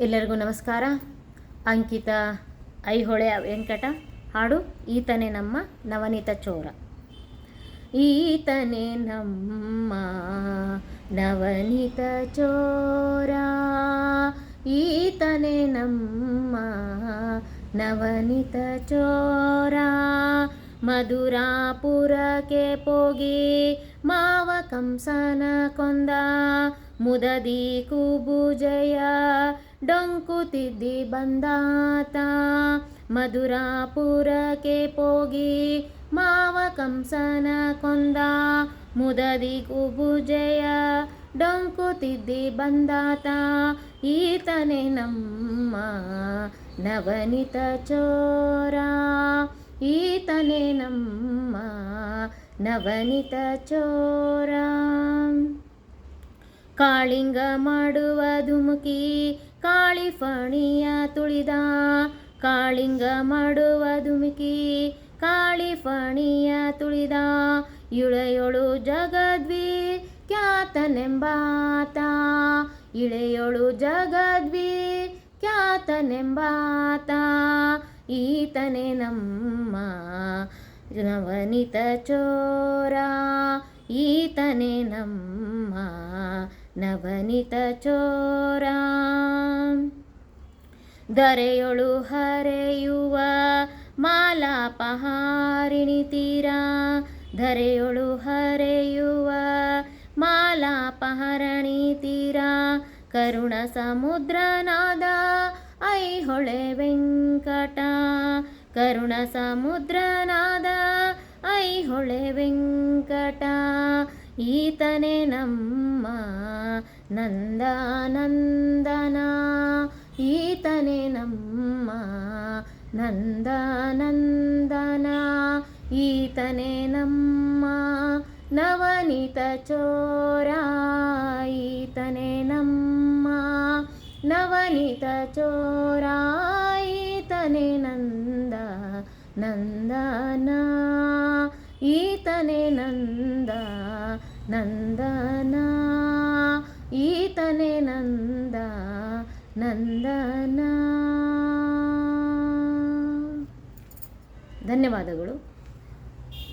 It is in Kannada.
ಎಲ್ಲರಿಗೂ ನಮಸ್ಕಾರ. ಅಂಕಿತ ಐಹೊಳೆ ವೆಂಕಟ ಹಾಡು ಈತನೇ ನಮ್ಮ ನವನೀತ ಚೋರ. ಈತನೇ ನಮ್ಮ ನವನೀತ ಚೋರ, ಈತನೇ ನಮ್ಮ ನವನೀತ ಚೋರ. ಮಧುರಾಪುರಕ್ಕೆ ಹೋಗಿ ಮಾವ ಕಂಸನ ಕೊಂದ, ಮುದದಿ ಕುಬುಜಯ ಡೊಂಕುತಿದ್ದಿ ಬಂದಾತ. ಮಧುರಾಪುರಕ್ಕೆ ಹೋಗಿ ಮಾವ ಕಂಸನ ಕೊಂದ, ಮುದದಿ ಕುಬುಜಯ ಡೊಂಕುತಿದ್ದಿ ಬಂದಾತ. ಈತನೇ ನಮ್ಮ ನವನೀತ ಚೋರ, ಈತನೇ ನಮ್ಮ ನವನೀತ ಚೋರ. ಕಾಳಿಂಗ ಮಾಡುವ ಧುಮುಕಿ ಕಾಳಿಫಣಿಯ ತುಳಿದ, ಕಾಳಿಂಗ ಮಾಡುವ ಧುಮುಕಿ ಕಾಳಿಫಣಿಯ ತುಳಿದ. ಇಳೆಯೊಳು ಜಗದ್ವಿ ಖ್ಯಾತನೆಂಬಾತ, ಇಳೆಯೊಳು ಜಗದ್ವಿ ಖ್ಯಾತನೆಂಬಾತ. ಈತನೇ ನಮ್ಮ ನವನೀತ ಚೋರ, ಈತನೇ ನಮ್ಮ ನವನೀತ ಚೋರ. ಧರೆಯೊಳು ಹರೆಯುವ ಮಾಲಾಪಹಾರಿಣಿ ತೀರ, ಧರೆಯೊಳು ಹರೆಯುವ ಮಾಲಾಪಹರಣಿ ತೀರ. ಕರುಣ ಸಮುದ್ರನಾದ ಐಹೊಳೆ ವೆಂಕಟ, ಕರುಣ ಸಮುದ್ರನಾದ ಐಹೊಳೆ ವೆಂಕಟ. ಈತನೇ ನಮ್ಮ ನಂದನಂದನ, ಈತನೇ ನಮ್ಮ ನಂದನಂದನ. ಈತನೇ ನಮ್ಮ ನವನೀತ ಚೋರ, ಈತನೇ ನಮ್ಮ ನವನೀತ ಚೋರ. ಈತನೇ ನಂದ ನಂದನ, ಈತನೇ ನಂದ ನಂದನ, ಈತನೇ ನಂದ ನಂದನ. ಧನ್ಯವಾದಗಳು.